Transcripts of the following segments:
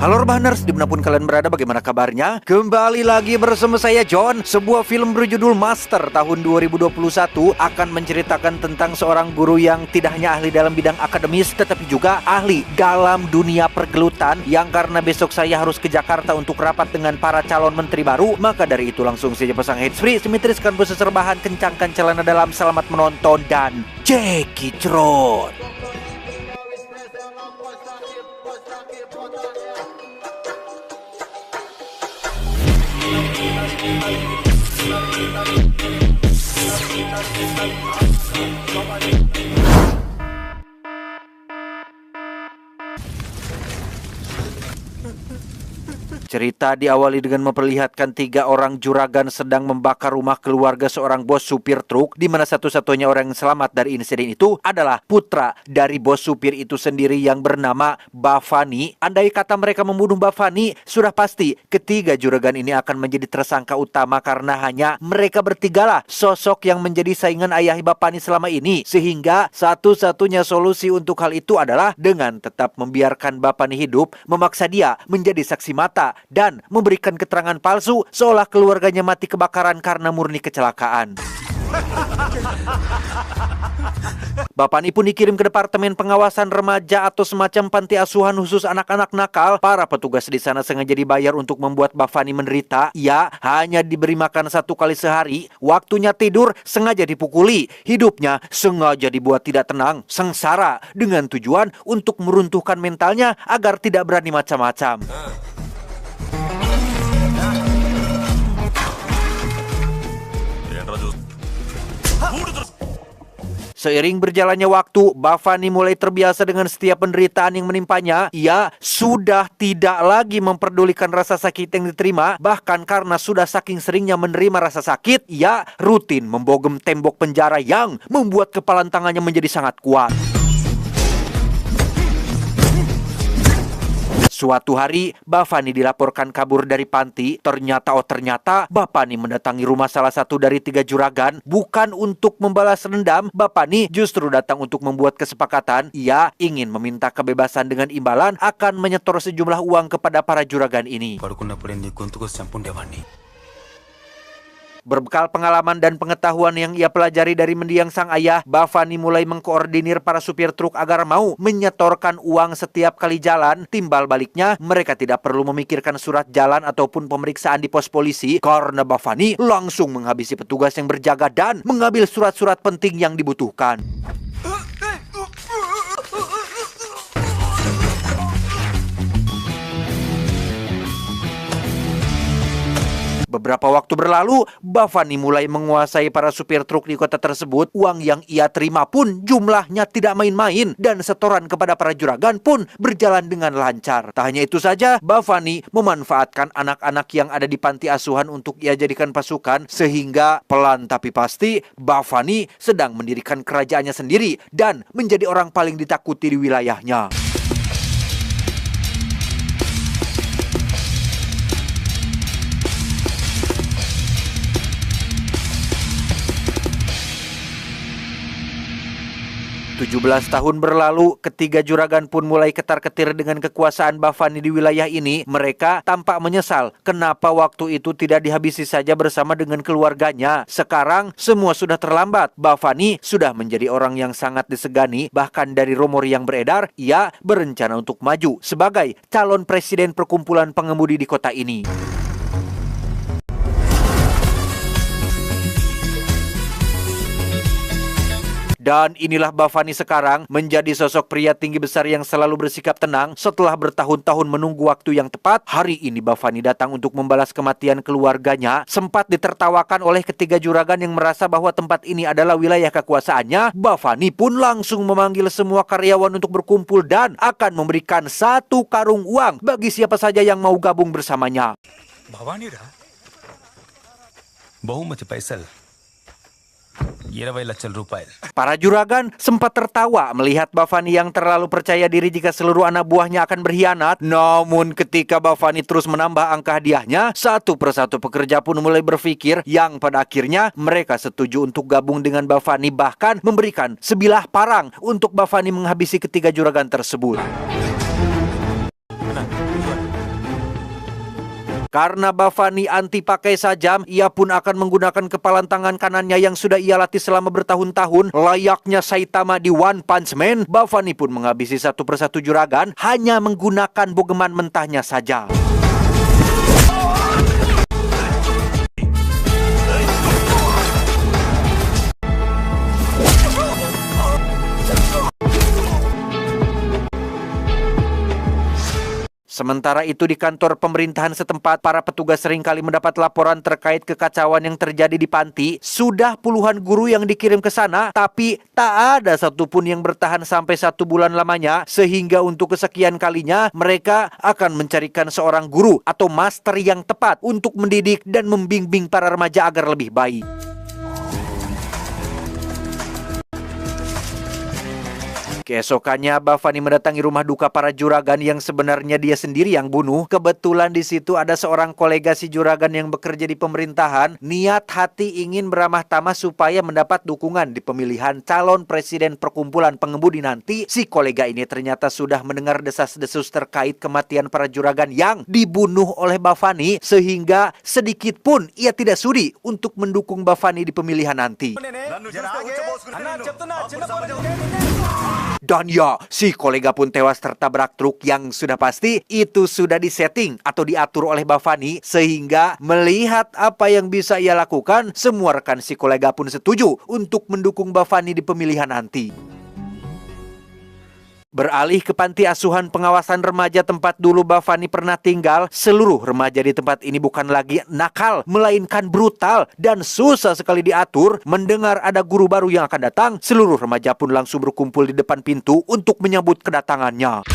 Halo Rebahaners, dimanapun kalian berada, bagaimana kabarnya? Kembali lagi bersama saya John. Sebuah film berjudul Master tahun 2021 akan menceritakan tentang seorang guru yang tidak hanya ahli dalam bidang akademis, tetapi juga ahli dalam dunia pergelutan. Yang karena besok saya harus ke Jakarta untuk rapat dengan para calon menteri baru, maka dari itu langsung saja pasang handsfree, simetriskan pose rebahan, kencangkan celana dalam, selamat menonton dan Jackie Trot. Cerita diawali dengan memperlihatkan 3 orang juragan sedang membakar rumah keluarga seorang bos supir truk, di mana satu-satunya orang yang selamat dari insiden itu adalah putra dari bos supir itu sendiri yang bernama Bafani. Andai kata mereka membunuh Bafani, sudah pasti ketiga juragan ini akan menjadi tersangka utama karena hanya mereka bertigalah sosok yang menjadi saingan ayah Bafani selama ini. Sehingga satu-satunya solusi untuk hal itu adalah dengan tetap membiarkan Bafani hidup, memaksa dia menjadi saksi mata dan memberikan keterangan palsu seolah keluarganya mati kebakaran karena murni kecelakaan. Bapani pun dikirim ke Departemen Pengawasan Remaja atau semacam panti asuhan khusus anak-anak nakal. Para petugas di sana sengaja dibayar untuk membuat Bafani menderita. Ia hanya diberi makan 1 kali sehari, waktunya tidur sengaja dipukuli, hidupnya sengaja dibuat tidak tenang, sengsara, dengan tujuan untuk meruntuhkan mentalnya agar tidak berani macam-macam. Seiring berjalannya waktu, Bafani mulai terbiasa dengan setiap penderitaan yang menimpanya. Ia sudah tidak lagi memperdulikan rasa sakit yang diterima. Bahkan karena sudah saking seringnya menerima rasa sakit, ia rutin membogem tembok penjara yang membuat kepalan tangannya menjadi sangat kuat. Suatu hari, Bafani dilaporkan kabur dari panti. Ternyata Bafani mendatangi rumah salah satu dari 3 juragan. Bukan untuk membalas dendam, Bafani justru datang untuk membuat kesepakatan. Ia ingin meminta kebebasan dengan imbalan akan menyetor sejumlah uang kepada para juragan ini. Berbekal pengalaman dan pengetahuan yang ia pelajari dari mendiang sang ayah, Bafani mulai mengkoordinir para supir truk agar mau menyetorkan uang setiap kali jalan. Timbal baliknya, mereka tidak perlu memikirkan surat jalan ataupun pemeriksaan di pos polisi karena Bafani langsung menghabisi petugas yang berjaga dan mengambil surat-surat penting yang dibutuhkan. Beberapa waktu berlalu, Bafani mulai menguasai para supir truk di kota tersebut. Uang yang ia terima pun jumlahnya tidak main-main dan setoran kepada para juragan pun berjalan dengan lancar. Tak hanya itu saja, Bafani memanfaatkan anak-anak yang ada di panti asuhan untuk ia jadikan pasukan, sehingga pelan tapi pasti Bafani sedang mendirikan kerajaannya sendiri dan menjadi orang paling ditakuti di wilayahnya. 17 tahun berlalu, ketiga juragan pun mulai ketar-ketir dengan kekuasaan Bafani di wilayah ini. Mereka tampak menyesal kenapa waktu itu tidak dihabisi saja bersama dengan keluarganya. Sekarang semua sudah terlambat. Bafani sudah menjadi orang yang sangat disegani. Bahkan dari rumor yang beredar, ia berencana untuk maju sebagai calon presiden perkumpulan pengemudi di kota ini. Dan inilah Bafani sekarang, menjadi sosok pria tinggi besar yang selalu bersikap tenang. Setelah bertahun-tahun menunggu waktu yang tepat, hari ini Bafani datang untuk membalas kematian keluarganya. Sempat ditertawakan oleh ketiga juragan yang merasa bahwa tempat ini adalah wilayah kekuasaannya. Bafani pun langsung memanggil semua karyawan untuk berkumpul dan akan memberikan 1 karung uang bagi siapa saja yang mau gabung bersamanya. Bafani dah, बहु मच पैसा 20 లక్షల రూపాయలు. Para juragan sempat tertawa melihat Bafani yang terlalu percaya diri jika seluruh anak buahnya akan berkhianat. Namun ketika Bafani terus menambah angka hadiahnya, satu persatu pekerja pun mulai berpikir, yang pada akhirnya mereka setuju untuk gabung dengan Bafani, bahkan memberikan sebilah parang untuk Bafani menghabisi ketiga juragan tersebut. Karena Bafani anti pakai sajam, ia pun akan menggunakan kepalan tangan kanannya yang sudah ia latih selama bertahun-tahun. Layaknya Saitama di One Punch Man, Bafani pun menghabisi satu persatu juragan hanya menggunakan bogeman mentahnya saja. Sementara itu di kantor pemerintahan setempat, para petugas seringkali mendapat laporan terkait kekacauan yang terjadi di panti. Sudah puluhan guru yang dikirim ke sana, tapi tak ada satupun yang bertahan sampai 1 bulan lamanya. Sehingga untuk kesekian kalinya, mereka akan mencarikan seorang guru atau master yang tepat untuk mendidik dan membimbing para remaja agar lebih baik. Keesokannya, Bafani mendatangi rumah duka para juragan yang sebenarnya dia sendiri yang bunuh. Kebetulan di situ ada seorang kolega si juragan yang bekerja di pemerintahan. Niat hati ingin beramah tamah supaya mendapat dukungan di pemilihan calon presiden perkumpulan pengemudi nanti. Si kolega ini ternyata sudah mendengar desas-desus terkait kematian para juragan yang dibunuh oleh Bafani, sehingga sedikit pun ia tidak sudi untuk mendukung Bafani di pemilihan nanti. Dan ya, si kolega pun tewas tertabrak truk yang sudah pasti itu sudah disetting atau diatur oleh Bafani, sehingga melihat apa yang bisa ia lakukan, semua rekan si kolega pun setuju untuk mendukung Bafani di pemilihan nanti. Beralih ke panti asuhan pengawasan remaja tempat dulu Bafani pernah tinggal, seluruh remaja di tempat ini bukan lagi nakal, melainkan brutal dan susah sekali diatur. Mendengar ada guru baru yang akan datang, seluruh remaja pun langsung berkumpul di depan pintu untuk menyambut kedatangannya.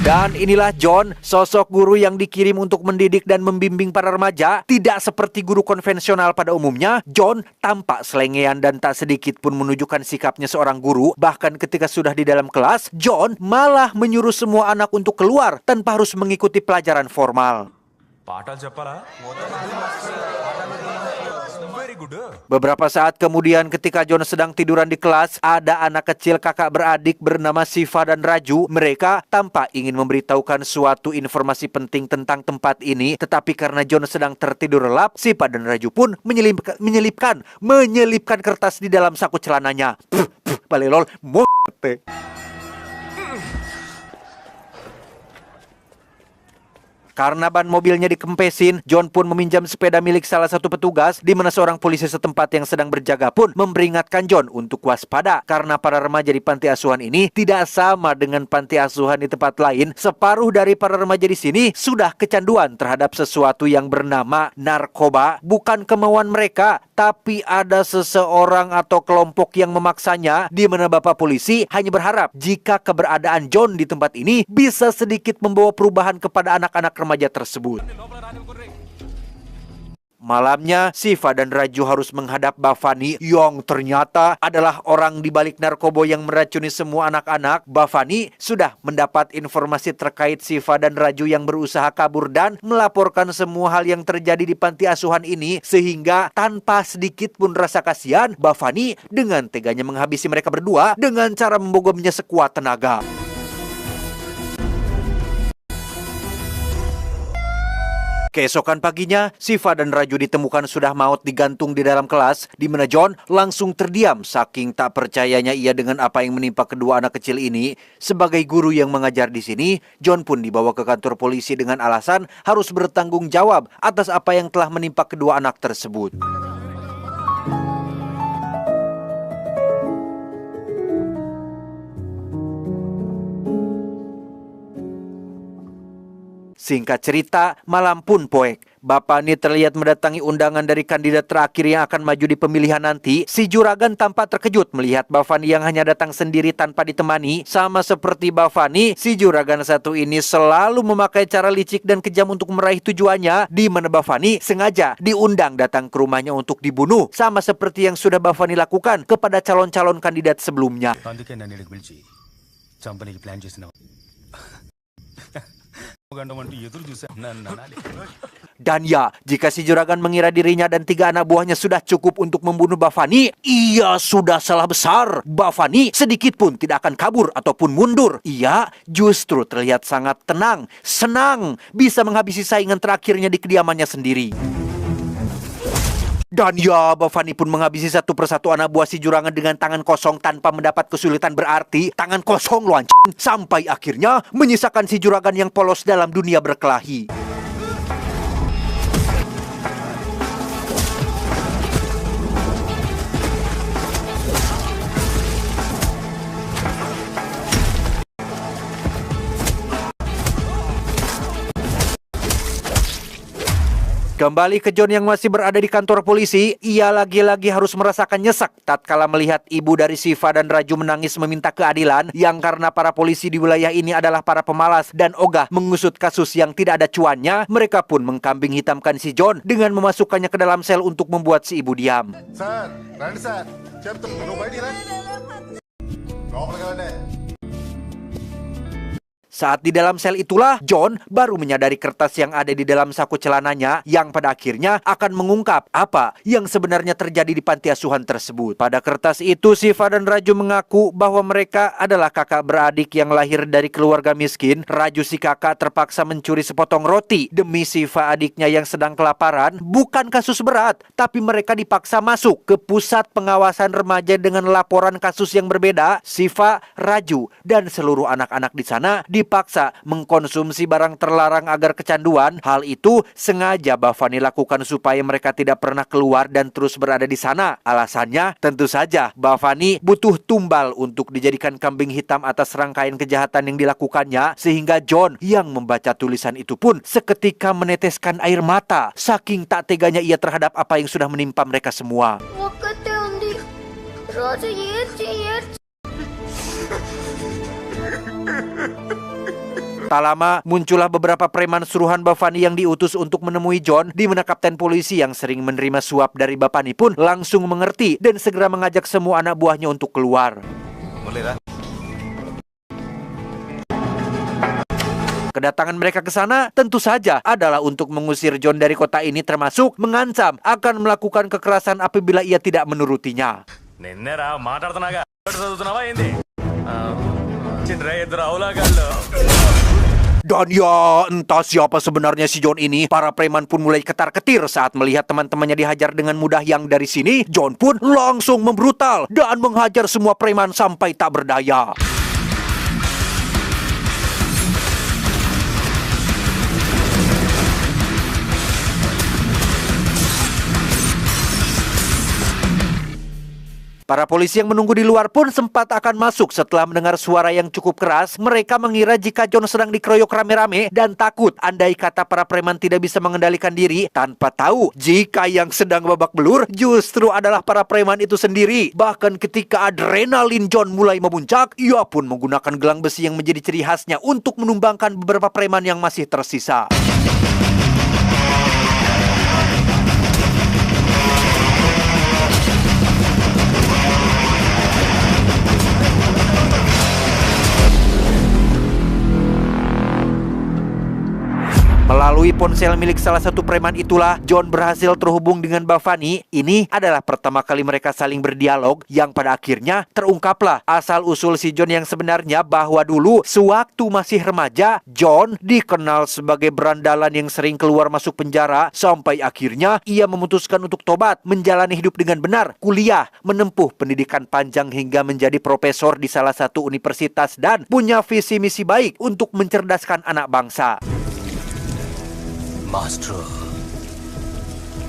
Dan inilah John, sosok guru yang dikirim untuk mendidik dan membimbing para remaja. Tidak seperti guru konvensional pada umumnya, John tampak selengean dan tak sedikit pun menunjukkan sikapnya seorang guru. Bahkan ketika sudah di dalam kelas, John malah menyuruh semua anak untuk keluar tanpa harus mengikuti pelajaran formal. Beberapa saat kemudian ketika John sedang tiduran di kelas, ada anak kecil kakak beradik bernama Siva dan Raju. Mereka tampak ingin memberitahukan suatu informasi penting tentang tempat ini, tetapi karena John sedang tertidur lelap, Siva dan Raju pun menyelipkan kertas di dalam saku celananya. Balelol, mote. Karena ban mobilnya dikempesin, John pun meminjam sepeda milik salah satu petugas, di mana seorang polisi setempat yang sedang berjaga pun memperingatkan John untuk waspada. Karena para remaja di panti asuhan ini tidak sama dengan panti asuhan di tempat lain. Separuh dari para remaja di sini sudah kecanduan terhadap sesuatu yang bernama narkoba. Bukan kemauan mereka, tapi ada seseorang atau kelompok yang memaksanya, di mana Bapak Polisi hanya berharap jika keberadaan John di tempat ini bisa sedikit membawa perubahan kepada anak-anak remaja tersebut. Malamnya, Siva dan Raju harus menghadap Bafani yang ternyata adalah orang di balik narkoba yang meracuni semua anak-anak. Bafani sudah mendapat informasi terkait Siva dan Raju yang berusaha kabur dan melaporkan semua hal yang terjadi di panti asuhan ini, sehingga tanpa sedikit pun rasa kasihan, Bafani dengan teganya menghabisi mereka berdua dengan cara membogomnya sekuat tenaga. Keesokan paginya, Siva dan Raju ditemukan sudah maut digantung di dalam kelas, di mana John langsung terdiam saking tak percayanya ia dengan apa yang menimpa kedua anak kecil ini. Sebagai guru yang mengajar di sini, John pun dibawa ke kantor polisi dengan alasan harus bertanggung jawab atas apa yang telah menimpa kedua anak tersebut. Singkat cerita, malam pun poek. Bafani terlihat mendatangi undangan dari kandidat terakhir yang akan maju di pemilihan nanti. Si juragan tampak terkejut melihat Bafani yang hanya datang sendiri tanpa ditemani. Sama seperti Bafani, si juragan satu ini selalu memakai cara licik dan kejam untuk meraih tujuannya, di mana Bafani sengaja diundang datang ke rumahnya untuk dibunuh, sama seperti yang sudah Bafani lakukan kepada calon-calon kandidat sebelumnya. Dan ya, jika si juragan mengira dirinya dan 3 anak buahnya sudah cukup untuk membunuh Bafani, ia sudah salah besar. Bafani sedikit pun tidak akan kabur ataupun mundur. Ia justru terlihat sangat tenang, senang, bisa menghabisi saingan terakhirnya di kediamannya sendiri. Dan ya, Bafani pun menghabisi satu persatu anak buah si juragan dengan tangan kosong tanpa mendapat kesulitan berarti. Tangan kosong loh anjing. Sampai akhirnya menyisakan si juragan yang polos dalam dunia berkelahi. Kembali ke John yang masih berada di kantor polisi, ia lagi-lagi harus merasakan nyesek tatkala melihat ibu dari Siva dan Raju menangis meminta keadilan yang karena para polisi di wilayah ini adalah para pemalas dan ogah mengusut kasus yang tidak ada cuannya, mereka pun mengkambing hitamkan si John dengan memasukkannya ke dalam sel untuk membuat si ibu diam. Sir, రండి సార్ చెప్తాం నువ్వు బయటికి రా లోపలికి రండి. Saat di dalam sel itulah, John baru menyadari kertas yang ada di dalam saku celananya yang pada akhirnya akan mengungkap apa yang sebenarnya terjadi di panti asuhan tersebut. Pada kertas itu, Siva dan Raju mengaku bahwa mereka adalah kakak beradik yang lahir dari keluarga miskin. Raju si kakak terpaksa mencuri sepotong roti demi Siva adiknya yang sedang kelaparan. Bukan kasus berat, tapi mereka dipaksa masuk ke pusat pengawasan remaja dengan laporan kasus yang berbeda. Siva, Raju, dan seluruh anak-anak di sana dipaksa mengkonsumsi barang terlarang agar kecanduan. Hal itu sengaja Bafani lakukan supaya mereka tidak pernah keluar dan terus berada di sana. Alasannya tentu saja Bafani butuh tumbal untuk dijadikan kambing hitam atas rangkaian kejahatan yang dilakukannya, sehingga John yang membaca tulisan itu pun seketika meneteskan air mata saking tak teganya ia terhadap apa yang sudah menimpa mereka semua. ఒక్కతే ఉంది రోజు ఏడ్చి Tak lama, muncullah beberapa preman suruhan Bafani yang diutus untuk menemui John, di mana kapten polisi yang sering menerima suap dari Bafani pun langsung mengerti dan segera mengajak semua anak buahnya untuk keluar. Kedatangan mereka ke sana tentu saja adalah untuk mengusir John dari kota ini, termasuk mengancam akan melakukan kekerasan apabila ia tidak menurutinya. నిన్నేరా మాట్లాడుతున్నాగా చదువుతున్నావా ఏంది చిండ్రా ఇద్దరు అవులాగాళ్ళు. Dan ya, entah siapa sebenarnya si John ini, para preman pun mulai ketar-ketir saat melihat teman-temannya dihajar dengan mudah yang dari sini. John pun langsung membrutal dan menghajar semua preman sampai tak berdaya. Para polisi yang menunggu di luar pun sempat akan masuk setelah mendengar suara yang cukup keras. Mereka mengira jika John sedang dikeroyok rame-rame dan takut andai kata para preman tidak bisa mengendalikan diri, tanpa tahu jika yang sedang babak belur justru adalah para preman itu sendiri. Bahkan ketika adrenalin John mulai memuncak, ia pun menggunakan gelang besi yang menjadi ciri khasnya untuk menumbangkan beberapa preman yang masih tersisa. Melalui ponsel milik salah satu preman itulah John berhasil terhubung dengan Bafani. Ini adalah pertama kali mereka saling berdialog yang pada akhirnya terungkaplah asal-usul si John yang sebenarnya, bahwa dulu sewaktu masih remaja John dikenal sebagai berandalan yang sering keluar masuk penjara, sampai akhirnya ia memutuskan untuk tobat, menjalani hidup dengan benar, kuliah, menempuh pendidikan panjang hingga menjadi profesor di salah satu universitas dan punya visi misi baik untuk mencerdaskan anak bangsa. Master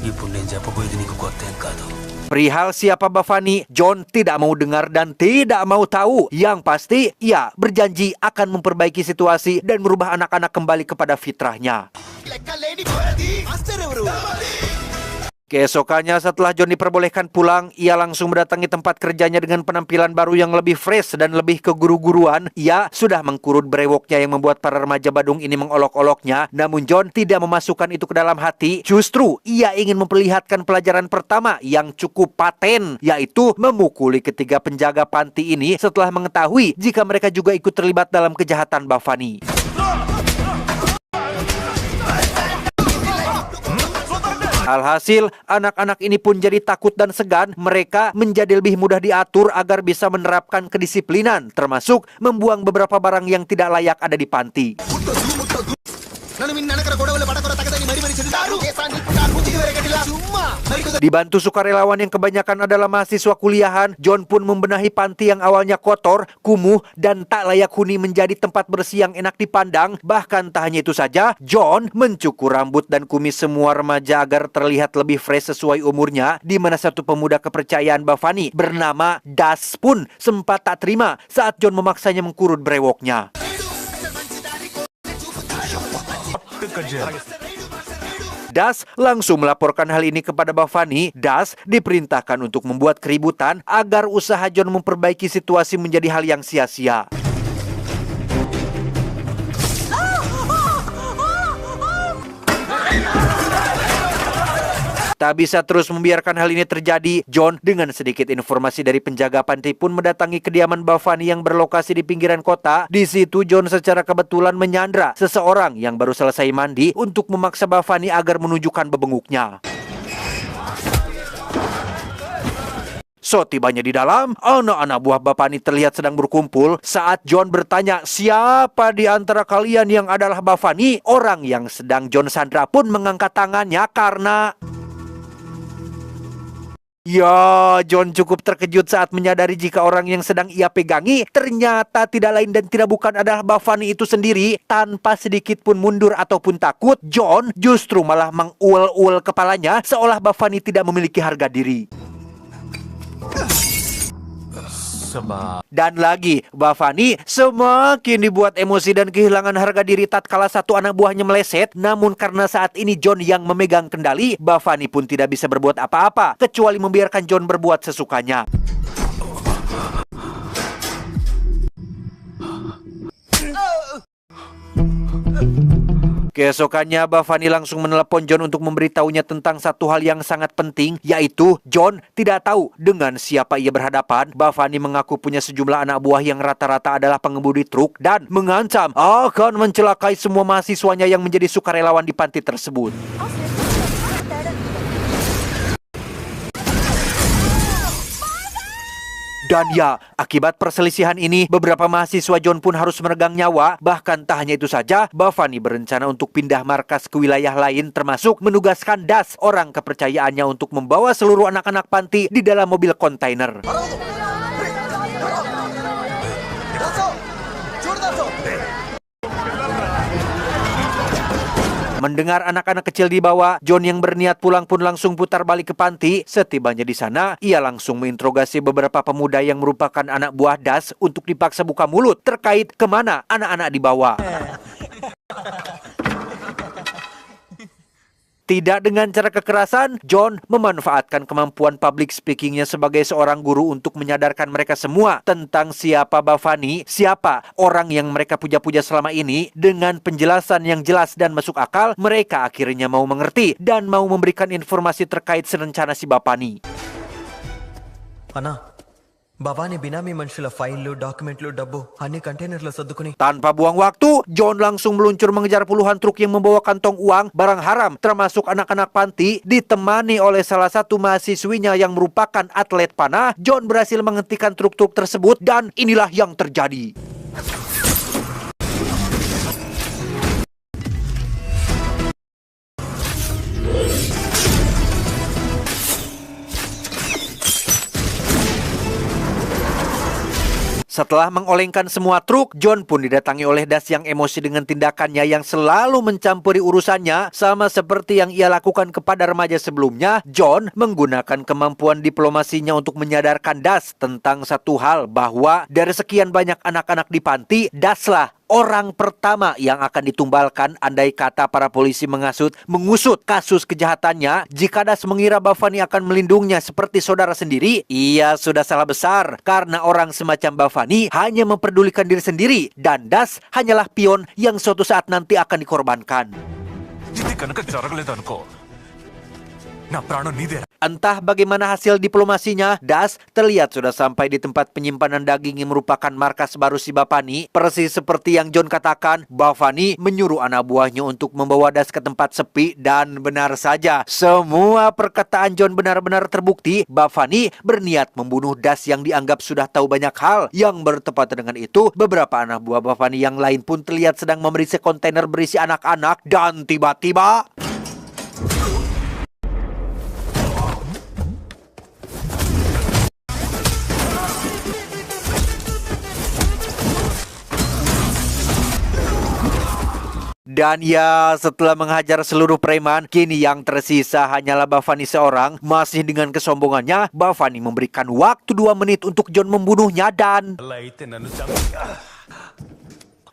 ఇప్పుడు నేను చెప్పబోయేది నీకు కొత్త ఏం కాదు. Perihal siapa Bafani, John tidak mau dengar dan tidak mau tahu. Yang pasti, ia berjanji akan memperbaiki situasi dan merubah anak-anak kembali kepada fitrahnya. Keesokannya setelah John diperbolehkan pulang, ia langsung mendatangi tempat kerjanya dengan penampilan baru yang lebih fresh dan lebih keguru-guruan. Ia sudah mengkurut brewoknya yang membuat para remaja Badung ini mengolok-oloknya. Namun John tidak memasukkan itu ke dalam hati. Justru ia ingin memperlihatkan pelajaran pertama yang cukup paten, yaitu memukuli ketiga penjaga panti ini setelah mengetahui jika mereka juga ikut terlibat dalam kejahatan Bafani. Alhasil, anak-anak ini pun jadi takut dan segan. Mereka menjadi lebih mudah diatur agar bisa menerapkan kedisiplinan, termasuk membuang beberapa barang yang tidak layak ada di panti. Dibantu sukarelawan yang kebanyakan adalah mahasiswa kuliahan, John pun membenahi panti yang awalnya kotor, kumuh, dan tak layak huni menjadi tempat bersih yang enak dipandang. Bahkan tak hanya itu saja, John mencukur rambut dan kumis semua remaja agar terlihat lebih fresh sesuai umurnya, di mana satu pemuda kepercayaan Bhavani bernama Das pun sempat tak terima saat John memaksanya mengkurut brewoknya. Das langsung melaporkan hal ini kepada Bhavani. Das diperintahkan untuk membuat keributan agar usaha John memperbaiki situasi menjadi hal yang sia-sia. Tak bisa terus membiarkan hal ini terjadi. John dengan sedikit informasi dari penjaga panti pun mendatangi kediaman Bhavani yang berlokasi di pinggiran kota. Di situ John secara kebetulan menyandra seseorang yang baru selesai mandi untuk memaksa Bhavani agar menunjukkan bebenguknya. So, tibanya di dalam, anak-anak buah Bhavani terlihat sedang berkumpul. Saat John bertanya, siapa di antara kalian yang adalah Bhavani? Orang yang sedang John sandra pun mengangkat tangannya karena... Ya, John cukup terkejut saat menyadari jika orang yang sedang ia pegangi ternyata tidak lain dan tidak bukan adalah Bhavani itu sendiri. Tanpa sedikit pun mundur ataupun takut, John justru malah menguel-uel kepalanya seolah Bhavani tidak memiliki harga diri. Dan lagi, Bhavani semakin dibuat emosi dan kehilangan harga diri tatkala satu anak buahnya meleset. Namun karena saat ini John yang memegang kendali, Bhavani pun tidak bisa berbuat apa-apa kecuali membiarkan John berbuat sesukanya. Keesokannya, Bhavani langsung menelepon John untuk memberitahunya tentang satu hal yang sangat penting, yaitu John tidak tahu dengan siapa ia berhadapan. Bhavani mengaku punya sejumlah anak buah yang rata-rata adalah pengemudi truk dan mengancam akan mencelakai semua mahasiswanya yang menjadi sukarelawan di panti tersebut. Dan ya, akibat perselisihan ini, beberapa mahasiswa John pun harus meregang nyawa. Bahkan tak hanya itu saja, Bhavani berencana untuk pindah markas ke wilayah lain, termasuk menugaskan Das, orang kepercayaannya, untuk membawa seluruh anak-anak panti di dalam mobil kontainer. Mendengar anak-anak kecil dibawa, John yang berniat pulang pun langsung putar balik ke panti. Setibanya di sana, ia langsung menginterogasi beberapa pemuda yang merupakan anak buah Das untuk dipaksa buka mulut terkait kemana anak-anak dibawa. Tidak dengan cara kekerasan, John memanfaatkan kemampuan public speakingnya sebagai seorang guru untuk menyadarkan mereka semua tentang siapa Bhavani, siapa orang yang mereka puja-puja selama ini. Dengan penjelasan yang jelas dan masuk akal, mereka akhirnya mau mengerti dan mau memberikan informasi terkait rencana si Bhavani. Ana, Bhavani binami manushula file, dokumentu, dabbu, hani kontainerlo saddukuni. Tanpa buang waktu, John langsung meluncur mengejar puluhan truk yang membawa kantong uang, barang haram, termasuk anak-anak panti. Ditemani oleh salah satu mahasiswinya yang merupakan atlet panah, John berhasil menghentikan truk-truk tersebut dan inilah yang terjadi. Setelah mengolengkan semua truk, John pun didatangi oleh Das yang emosi dengan tindakannya yang selalu mencampuri urusannya. Sama seperti yang ia lakukan kepada remaja sebelumnya, John menggunakan kemampuan diplomasinya untuk menyadarkan Das tentang satu hal, bahwa dari sekian banyak anak-anak di panti, Daslah orang pertama yang akan ditumbalkan andai kata para polisi mengusut kasus kejahatannya. Jika Das mengira Bhavani akan melindunginya seperti saudara sendiri, ia sudah salah besar. Karena orang semacam Bhavani hanya memperdulikan diri sendiri, dan Das hanyalah pion yang suatu saat nanti akan dikorbankan. నా ప్రాణం నీదేరా. Entah bagaimana hasil diplomasinya, Das terlihat sudah sampai di tempat penyimpanan daging yang merupakan markas baru si Bafani. Persis seperti yang John katakan, Bafani menyuruh anak buahnya untuk membawa Das ke tempat sepi, dan benar saja, semua perkataan John benar-benar terbukti. Bafani berniat membunuh Das yang dianggap sudah tahu banyak hal. Yang bertepatan dengan itu, beberapa anak buah Bafani yang lain pun terlihat sedang memeriksa kontainer berisi anak-anak, dan tiba-tiba dan ya, setelah menghajar seluruh preman, kini yang tersisa hanyalah Bafani seorang. Masih dengan kesombongannya, Bafani memberikan waktu 2 menit untuk John membunuhnya, dan అలా అయితే నన్ను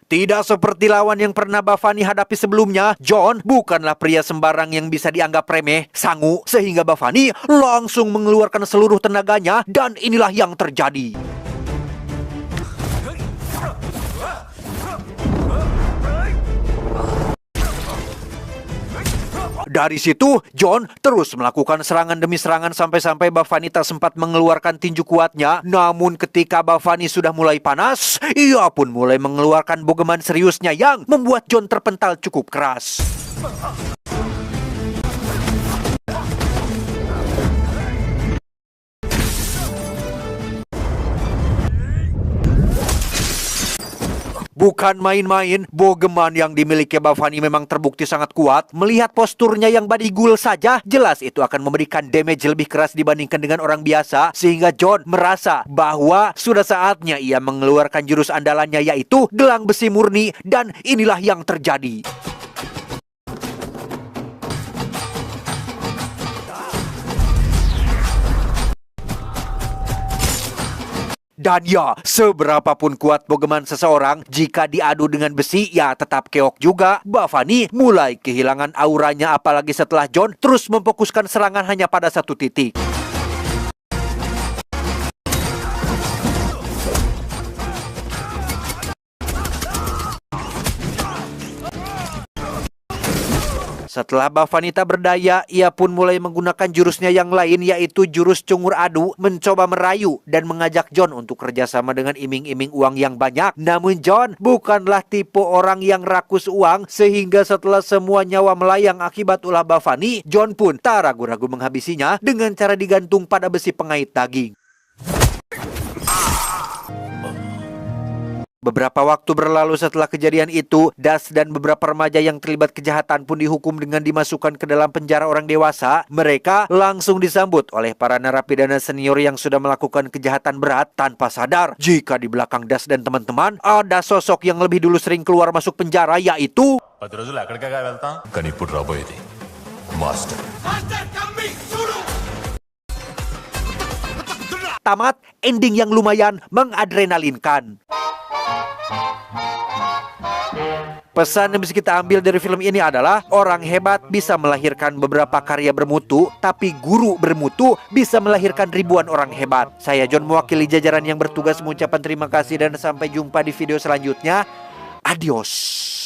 tidak seperti lawan yang pernah Bafani hadapi sebelumnya, John bukanlah pria sembarang yang bisa dianggap remeh, sangu, sehingga Bafani langsung mengeluarkan seluruh tenaganya, dan inilah yang terjadi. Dari situ, John terus melakukan serangan demi serangan sampai-sampai Bafani tak sempat mengeluarkan tinju kuatnya. Namun ketika Bafani sudah mulai panas, ia pun mulai mengeluarkan bogeman seriusnya yang membuat John terpental cukup keras. Bukan main-main, bogeman yang dimiliki Bafani memang terbukti sangat kuat. Melihat posturnya yang badigul saja, jelas itu akan memberikan damage lebih keras dibandingkan dengan orang biasa. Sehingga John merasa bahwa sudah saatnya ia mengeluarkan jurus andalannya, yaitu gelang besi murni, dan inilah yang terjadi. Dan ya, seberapapun kuat bogeman seseorang, jika diadu dengan besi, ya tetap keok juga. Bafani mulai kehilangan auranya, apalagi setelah John terus memfokuskan serangan hanya pada satu titik. Setelah Bafani tak berdaya, ia pun mulai menggunakan jurusnya yang lain, yaitu jurus cungur adu, mencoba merayu dan mengajak John untuk kerjasama dengan iming-iming uang yang banyak. Namun John bukanlah tipe orang yang rakus uang, sehingga setelah semua nyawa melayang akibat ulah Bafani, John pun tak ragu-ragu menghabisinya dengan cara digantung pada besi pengait daging. Beberapa waktu berlalu setelah kejadian itu, Das dan beberapa remaja yang terlibat kejahatan pun dihukum dengan dimasukkan ke dalam penjara orang dewasa. Mereka langsung disambut oleh para narapidana senior yang sudah melakukan kejahatan berat, tanpa sadar jika di belakang Das dan teman-teman ada sosok yang lebih dulu sering keluar masuk penjara, yaitu 10 రోజులు ఎక్కడికగా వెళ్తాం. కానీ ఇప్పుడు రాబోయేది master. tamat ending yang lumayan mengadrenalinkan. Pesan yang bisa kita ambil dari film ini adalah orang hebat bisa melahirkan beberapa karya bermutu, tapi guru bermutu bisa melahirkan ribuan orang hebat. Saya John, mewakili jajaran yang bertugas, mengucapkan terima kasih dan sampai jumpa di video selanjutnya. Adios.